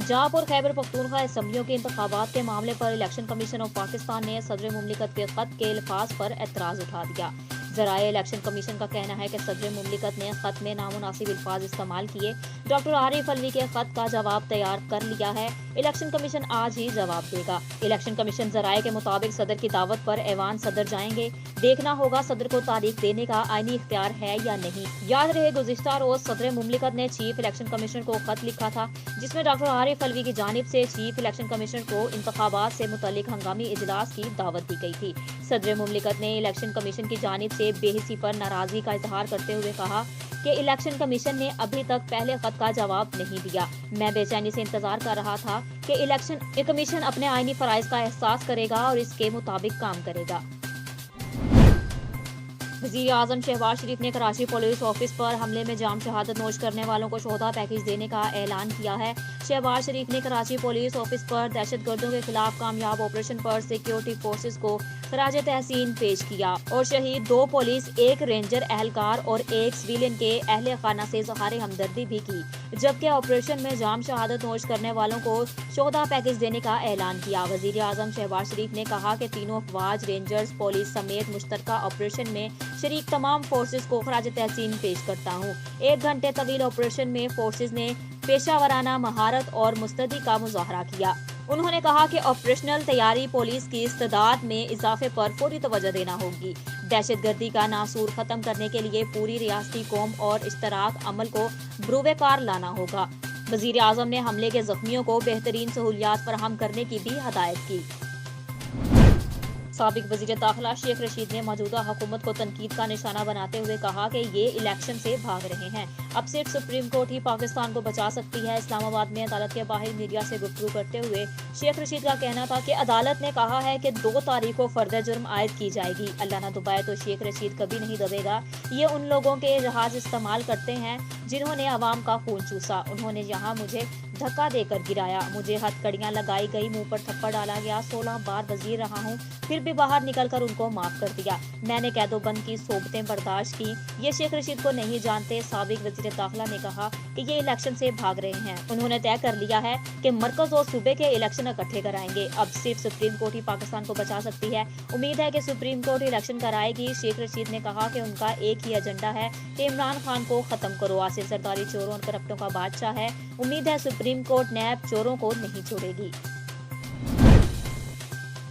पंजाब और खैबर पख्तूनख्वा असम्बलियों के इंतखाबात के मामले पर इलेक्शन कमीशन ऑफ पाकिस्तान ने सदर मुमलिकत के खत के अल्फाज पर एतराज उठा दिया। ज़राए इलेक्शन कमीशन का कहना है कि सदर मुमलिकत ने खत में नामुनासिब अल्फाज इस्तेमाल किए। डॉक्टर आरिफ अलवी के खत का जवाब तैयार कर लिया है। इलेक्शन कमीशन आज ही जवाब देगा। इलेक्शन कमीशन ज़राए के मुताबिक सदर की दावत पर ऐवान सदर जाएंगे। देखना होगा सदर को तारीख देने का आईनी इख्तियार है या नहीं। याद रहे गुज़िश्ता रोज सदर मुमलिकत ने चीफ इलेक्शन कमिश्नर को खत लिखा था, जिसमें डॉक्टर आरिफ अलवी की जानिब से चीफ इलेक्शन कमिश्नर को इंतखाबात से मुतल्लिक हंगामी इजलास की दावत दी गई थी। सदर मुमलिकत ने इलेक्शन कमीशन की जानिब से बेहिसी पर नाराजगी का इजहार करते हुए कहा कि इलेक्शन कमीशन ने अभी तक पहले खत का जवाब नहीं दिया। मैं बेचैनी से इंतजार कर रहा था कि इलेक्शन कमीशन अपने आईनी फराइज का एहसास करेगा और इसके मुताबिक काम करेगा। वज़ीर आज़म शहबाज शरीफ ने कराची पुलिस ऑफिस पर हमले में जाम शहादत नोश करने वालों को शोहदा पैकेज देने का ऐलान किया है। शहबाज शरीफ ने कराची पुलिस ऑफिस पर दहशतगर्दों के खिलाफ कामयाब ऑपरेशन पर सिक्योरिटी फोर्सेस को खराज तहसीन पेश किया और शहीद 2 पुलिस, 1 रेंजर एहलकार और 1 सिविलियन के अहले खाना से इज़हार हमदर्दी भी की, जबकि ऑपरेशन में जाम शहादत नोश करने वालों को शोहदा पैकेज देने का ऐलान किया। वज़ीर आज़म शहबाज शरीफ ने कहा कि तीनों अफवाज, रेंजर्स, पुलिस समेत मुश्तरका ऑपरेशन में शरीक तमाम फोर्सेस को खराज तहसीन पेश करता हूँ। 1 घंटे तवील ऑपरेशन में फोर्सेस ने पेशावराना महारत और मुस्तैदी का मुजाहरा किया। उन्होंने कहा कि ऑपरेशनल तैयारी पुलिस की इस्तेदाद में इजाफे पर फौरी तवज्जो देना होगी। दहशतगर्दी का नासूर खत्म करने के लिए पूरी रियासती कौम और इश्तराक अमल को बरूए कार लाना होगा। वज़ीर आज़म ने हमले के जख्मियों को बेहतरीन सहूलियात फराहम करने की भी हदायत की। साबिक वज़ीर दाखिला शेख रशीद ने मौजूदा हुकूमत को तनकीद का निशाना बनाते हुए कहा कि ये इलेक्शन से भाग रहे हैं। अब सिर्फ सुप्रीम कोर्ट ही पाकिस्तान को बचा सकती है। इस्लामाबाद में अदालत के बाहर मीडिया से गुफ्तगू करते हुए शेख रशीद का कहना था कि अदालत ने कहा है कि 2 तारीख को फर्द जुर्म आयद की जाएगी। अल्लाह न दुबाए तो शेख रशीद कभी नहीं दबेगा। ये उन लोगों के जहाज इस्तेमाल करते हैं जिन्होंने अवाम का खून चूसा। उन्होंने यहाँ मुझे धक्का देकर गिराया, मुझे हथकड़ियाँ लगाई गई, मुंह पर थप्पड़ डाला गया। 16 बार वजीर रहा हूँ, फिर भी बाहर निकलकर उनको माफ कर दिया। मैंने कैदोबंद की सोबतें बर्दाश्त की। ये शेख रशीद को नहीं जानते। साबिक वजीर दाखिला ने कहा कि ये इलेक्शन से भाग रहे हैं। उन्होंने तय कर लिया है कि मरकज और सूबे के इलेक्शन इकट्ठे कराएंगे। अब सिर्फ सुप्रीम कोर्ट ही पाकिस्तान को बचा सकती है। उम्मीद है कि सुप्रीम कोर्ट इलेक्शन कराएगी। शेख रशीद ने कहा कि उनका एक ही एजेंडा है कि इमरान खान को खत्म करो। आसिफ जरदारी चोरों और करप्टों का बादशाह है। उम्मीद है सुप्रीम कोर्ट नैब चोरों को नहीं छोड़ेगी।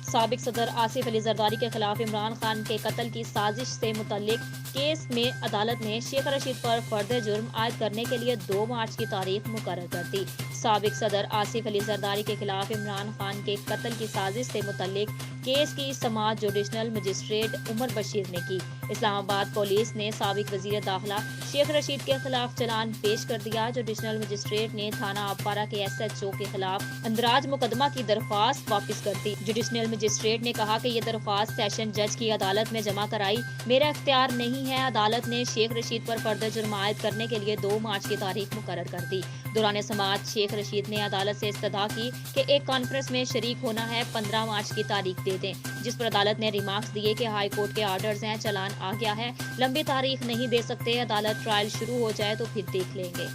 साबिक सदर आसिफ अली जरदारी के खिलाफ इमरान खान के कत्ल की साजिश से मुतल्लिक केस में अदालत ने शेख रशीद पर फर्द जुर्म आयद करने के लिए 2 मार्च की तारीख मुकर्रर कर दी। साबिक सदर आसिफ अली जरदारी के खिलाफ इमरान खान के कत्ल की साजिश से मुतल्लिक केस की समाअत जुडिशनल मजिस्ट्रेट उमर बशीर ने की। इस्लामाबाद पुलिस ने साबिक वजीर दाखिला शेख रशीद के खिलाफ चलान पेश कर दिया। जुडिशनल मजिस्ट्रेट ने थाना अपारा के SHO के खिलाफ अंदराज मुकदमा की दरख्वास्त वापस कर दी। जुडिशनल मजिस्ट्रेट ने कहा कि ये दरख्वास्त सेशन जज की अदालत में जमा कराई, मेरा इख्तियार नहीं है। अदालत ने शेख रशीद पर फर्द जुर्म आयद करने के लिए 2 मार्च की तारीख मुकर्रर कर दी। दौरान समाअत शेख रशीद ने अदालत से इस्तदा की कि एक कॉन्फ्रेंस में शरीक होना है, 15 मार्च की तारीख दे दें, जिस पर अदालत ने रिमार्क्स दिए कि हाई कोर्ट के ऑर्डर्स हैं, चलान आ गया है, लंबी तारीख नहीं दे सकते, अदालत ट्रायल शुरू हो जाए तो फिर देख लेंगे।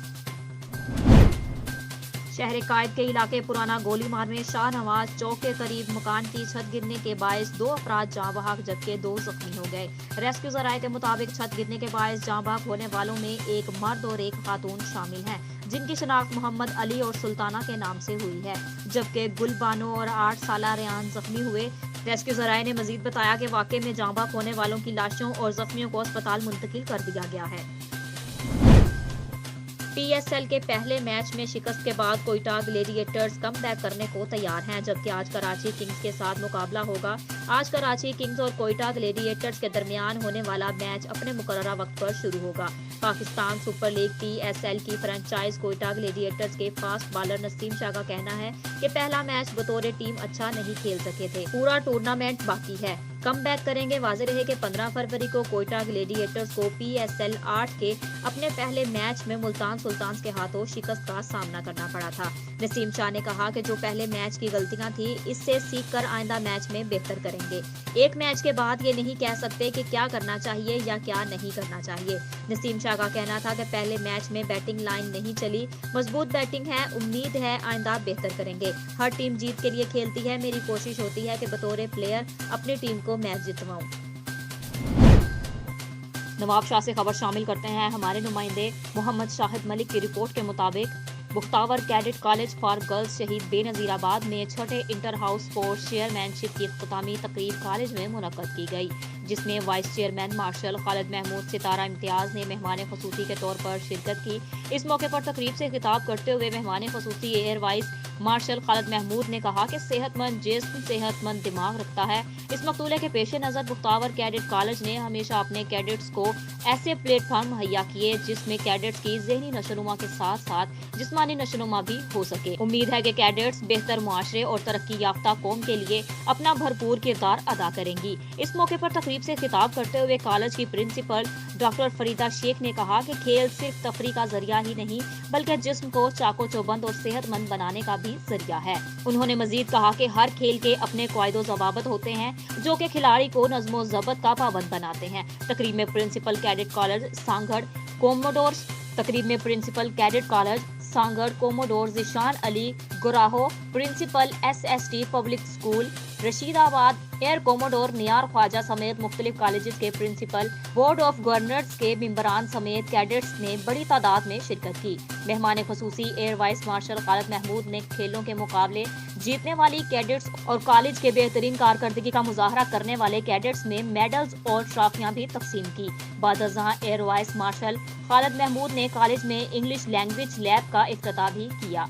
शहर कायद के इलाके पुराना गोलीमार में शाहनवाज चौक के करीब मकान की छत गिरने के बायस 2 अफराद जाँ बहक जबकि 2 जख्मी हो गए। रेस्क्यू ज़राए के मुताबिक छत गिरने के बायस जाँ बहक होने वालों में एक मर्द और एक खातून शामिल हैं, जिनकी शनाख्त मोहम्मद अली और सुल्ताना के नाम से हुई है, जबकि गुलबानो और 8 साला रेहान जख्मी हुए। रेस्क्यू ज़राए ने मजीद बताया कि वाक़े में जाँ बहक होने वालों की लाशों और जख्मियों को अस्पताल मुंतकिल कर दिया गया है। PSL के पहले मैच में शिकस्त के बाद कोयटा ग्लेडिएटर्स कम बैक करने को तैयार हैं, जबकि आज कराची किंग्स के साथ मुकाबला होगा। आज कराची किंग्स और कोयटा ग्लेडिएटर्स के दरमियान होने वाला मैच अपने मुकर्ररा वक्त पर शुरू होगा। पाकिस्तान सुपर लीग PSL की फ्रेंचाइज कोयटा ग्लेडिएटर्स के फास्ट बॉलर नसीम शाह का कहना है कि पहला मैच बतौर टीम अच्छा नहीं खेल सके थे, पूरा टूर्नामेंट बाकी है, कम बैक करेंगे। वाज़ेह रहे कि 15 फरवरी को कोयटा ग्लेडिएटर्स को PSL 8 के अपने पहले मैच में मुल्तान सुल्तान्स के हाथों शिकस्त का सामना करना पड़ा था। नसीम शाह ने कहा कि जो पहले मैच की गलतियां थी, इससे सीख कर आइंदा मैच में बेहतर करेंगे। एक मैच के बाद ये नहीं कह सकते कि क्या करना चाहिए या क्या नहीं करना चाहिए। नसीम शाह का कहना था कि पहले मैच में बैटिंग लाइन नहीं चली, मजबूत बैटिंग है, उम्मीद है आइंदा बेहतर करेंगे। हर टीम जीत के लिए खेलती है, मेरी कोशिश होती है कि बतौर प्लेयर अपनी टीम को मैच जितवाऊं। नवाब शाह से खबर शामिल करते हैं हमारे नुमाइंदे मोहम्मद शाहिद मलिक की रिपोर्ट के मुताबिक Bukhtawar cadet college for girls शहीद बेनजीराबाद में छठे इंटर हाउस स्पोर्ट्स चेयरमैनशिप की इख्तितामी तकरीब कॉलेज में मुनक्कद की गई, जिसमें vice chairman marshal Khalid Mahmood Sitara Imtiaz ने मेहमान खसूसी के तौर पर शिरकत की। इस मौके पर तकरीब से खिताब करते हुए मेहमान खसूसी air vice marshal Khalid Mahmood ने कहा कि सेहतमंद जिस्म सेहतमंद दिमाग रखता है। इस मकतूले के पेश नज़र बुख्तावर कैडेट कॉलेज ने हमेशा अपने कैडेट्स को ऐसे प्लेटफॉर्म मुहैया किए जिसमें कैडेट्स की ज़हनी नशोनुमा के साथ साथ जिस्मानी नशोनुमा भी हो सके। उम्मीद है कि कैडेट्स बेहतर मुआशरे और तरक्की याफ्ता कौम के लिए अपना भरपूर किरदार अदा करेंगी। इस मौके पर तकरीब से खिताब करते हुए कॉलेज की प्रिंसिपल डॉक्टर फरीदा शेख ने कहा कि खेल सिर्फ तफरी का जरिया ही नहीं बल्कि जिस्म को चाको चौबंद और सेहतमंद बनाने का भी जरिया है। उन्होंने मजीद कहा कि हर खेल के अपने कायदो ज़वाबित होते हैं जो कि खिलाड़ी को नज़्मो ज़ब्त का पाबंद बनाते हैं। तकरीब में principal cadet college Sanghar commodores commodore Zeeshan Ali गुराहो, principal SST public school Rashidabad, air commodore नियार ख्वाजा समेत मुख्तलिफ कॉलेजेस के प्रिंसिपल, बोर्ड ऑफ गवर्नर्स के मेंबरान समेत कैडेट्स ने बड़ी तादाद में शिरकत की। मेहमान खसूसी air vice marshal Khalid Mahmood ने खेलों के मुकाबले जीतने वाली कैडेट्स और कॉलेज के बेहतरीन कारकर्दगी का मुजाहरा करने वाले कैडेट्स में मेडल्स और ट्रॉफियां भी तकसीम की। बादजहां air vice marshal Khalid Mahmood ने कॉलेज में इंग्लिश लैंग्वेज लैब का इफ्तिताह भी किया।